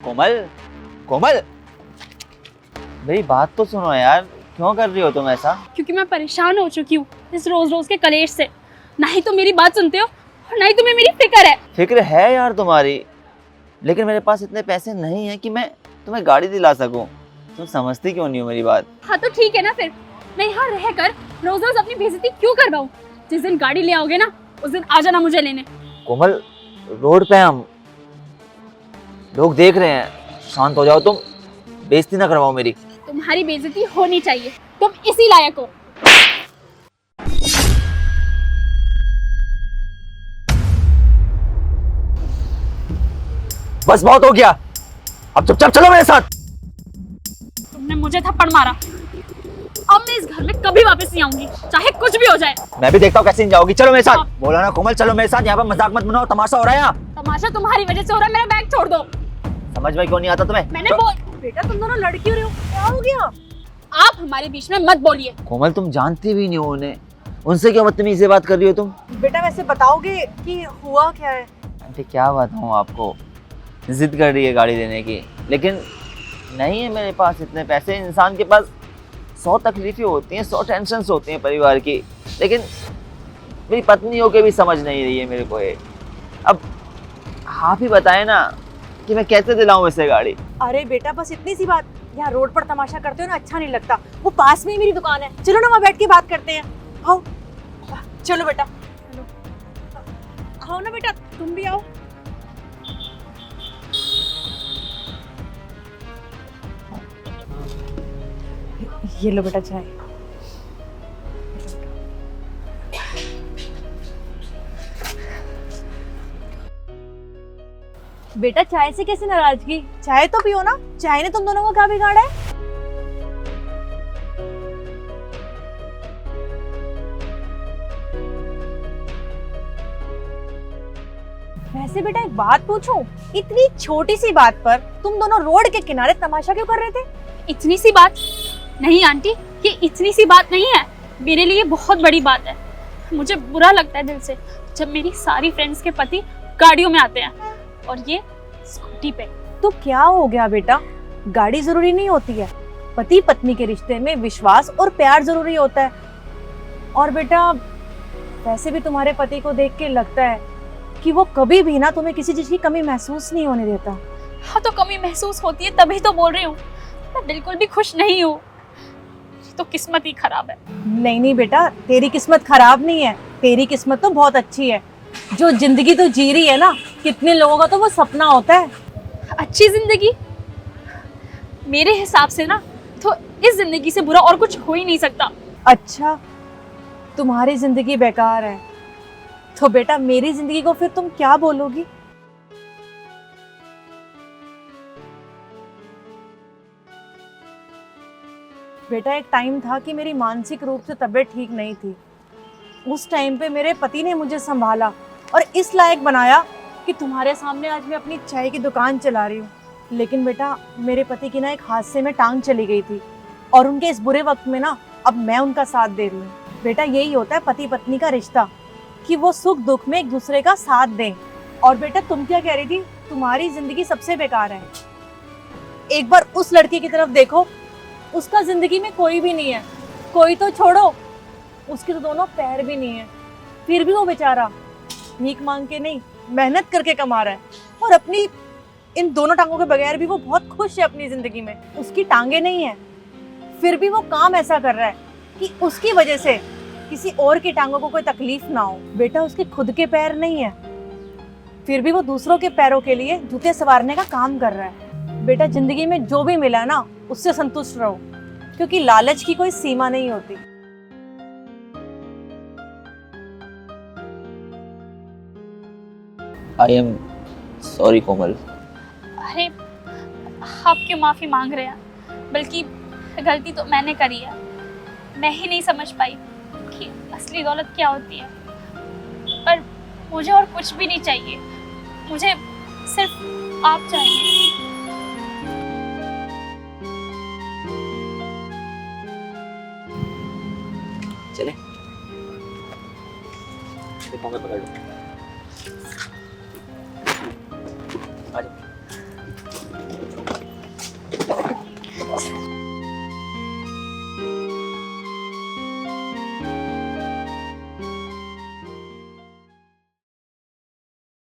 कोमल, कोमल, मेरी बात तो सुनो यार, क्यों कर रही हो तुम ऐसा? क्योंकि मैं परेशान हो चुकी हूँ इस रोज रोज के कलेश से। ना ही तुम मेरी बात सुनते हो और ना ही तुम्हें मेरी फिक्र है। फिक्र है यार तुम्हारी, लेकिन मेरे पास इतने पैसे नहीं हैं कि मैं तुम्हें गाड़ी दिला सकूं। तुम समझती क्यों नहीं हो मेरी बात? हाँ तो ठीक है ना, फिर मैं यहाँ रहकर रोज रोज अपनी बेइज्जती क्यों करवाऊँ? जिस दिन गाड़ी ले आओगे ना, उस दिन आ जाना मुझे लेने। कोमल, रोड पे हम लोग देख रहे हैं, शांत हो जाओ तुम, बेइज्जती ना करवाओ मेरी। तुम्हारी बेइज्जती होनी चाहिए, तुम इसी लायक हो। बस बहुत हो गया, अब चुपचाप चलो मेरे साथ। तुमने मुझे थप्पड़ मारा, अब मैं इस घर में कभी वापस नहीं आऊंगी, चाहे कुछ भी हो जाए। मैं भी देखता हूँ कैसे जाओगी, चलो मेरे साथ। बोला ना कोमल, चलो मेरे साथ, यहाँ पर मजाक मत बनाओ, तमाशा हो रहा है यहाँ। तमाशा तुम्हारी वजह से हो रहा है, मेरा बैग छोड़ दो। समझ में क्यों नहीं आता तुम्हें? मैंने बोल बेटा तुम दोनों लड़की हो रहे हो, क्या हो गया? आप हमारे बीच में मत बोलिए। कोमल, तुम जानती भी नहीं हो उन्हें, उनसे क्यों बदतमीजी से बात कर रही हो तुम? बेटा वैसे बताओगे कि हुआ क्या है? आंटी क्या बताऊँ आपको, जिद कर रही है गाड़ी देने की, लेकिन नहीं है मेरे पास इतने पैसे। इंसान के पास 100 तकलीफें होती हैं, 100 टेंशन्स होती हैं परिवार की, लेकिन मेरी पत्नी होके भी समझ नहीं रही है मेरे को ये। अब आप ही बताएं ना कि मैं कैसे दिलाऊं इसे गाड़ी। अरे बेटा बस इतनी सी बात, यहाँ रोड पर तमाशा करते हो ना, अच्छा नहीं लगता। वो पास में ही मेरी दुकान है, चलो ना वहाँ बैठ के बात करते हैं। आओ चलो बेटा, चलो आओ ना बेटा, तुम भी आओ। ये लो बेटा चाय। बेटा चाय से कैसे नाराजगी? चाय तो पियो ना, चाय ने तुम दोनों को क्या बिगाड़ा है? वैसे बेटा एक बात पूछूं, इतनी छोटी सी बात पर तुम दोनों रोड के किनारे तमाशा क्यों कर रहे थे? इतनी सी बात नहीं आंटी, ये इतनी सी बात नहीं है, मेरे लिए बहुत बड़ी बात है। मुझे बुरा लगता है दिल से जब मेरी सारी फ्रेंड्स के पति गाड़ियों में आते हैं और ये स्कूटी पे। तो क्या हो गया बेटा, गाड़ी जरूरी नहीं होती है, पति पत्नी के रिश्ते में विश्वास और प्यार जरूरी होता है। और बेटा वैसे भी तुम्हारे पति को देख के लगता है कि वो कभी भी ना तुम्हें किसी चीज की कमी महसूस नहीं होने देता। हाँ तो कमी महसूस होती है, तभी तो बोल रही हूँ, मैं बिल्कुल भी खुश नहीं हूँ। तो किस्मत ही खराब है। नहीं नहीं बेटा, तेरी किस्मत खराब नहीं है, तेरी किस्मत तो बहुत अच्छी है। जो जिंदगी तो जी रही है ना, कितने लोगों का तो वो सपना होता है। अच्छी जिंदगी मेरे हिसाब से ना, तो इस जिंदगी से बुरा और कुछ हो ही नहीं सकता। अच्छा तुम्हारी जिंदगी बेकार है, तो बेटा मेरी जिंदगी को फिर तुम क्या बोलोगी? बेटा एक टाइम था कि मेरी मानसिक रूप से तबीयत ठीक नहीं थी। उस टाइम पे मेरे पति ने मुझे संभाला और इस लायक बनाया कि तुम्हारे सामने आज मैं अपनी चाय की दुकान चला रही हूँ। लेकिन बेटा मेरे पति की ना एक हादसे में टांग चली गई थी और उनके इस बुरे वक्त में ना अब मैं उनका साथ दे रही हूँ। बेटा यही होता है पति पत्नी का रिश्ता, कि वो सुख दुख में एक दूसरे का साथ दें। और बेटा तुम क्या कह रही थी, तुम्हारी जिंदगी सबसे बेकार है। एक बार उस लड़की की तरफ देखो, उसका जिंदगी में कोई भी नहीं है। कोई तो छोड़ो, उसके तो दोनों पैर भी नहीं है, फिर भी वो बेचारा भीख मांग के नहीं, मेहनत करके कमा रहा है। और अपनी इन दोनों टांगों के बगैर भी वो बहुत खुश है अपनी जिंदगी में। उसकी टांगे नहीं है, फिर भी वो काम ऐसा कर रहा है कि उसकी वजह से किसी और की टांगों को कोई तकलीफ ना हो। बेटा उसके खुद के पैर नहीं है, फिर भी वो दूसरों के पैरों के लिए जूते संवारने का काम कर रहा है। बेटा जिंदगी में जो भी मिला ना, उससे संतुष्ट रहो, क्योंकि लालच की कोई सीमा नहीं होती। आई एम सॉरी कोमल। अरे आप क्यों माफी मांग रहे हैं? बल्कि गलती तो मैंने करी है, मैं ही नहीं समझ पाई कि असली दौलत क्या होती है। पर मुझे और कुछ भी नहीं चाहिए, मुझे सिर्फ आप चाहिए। चले, पकड़ लो।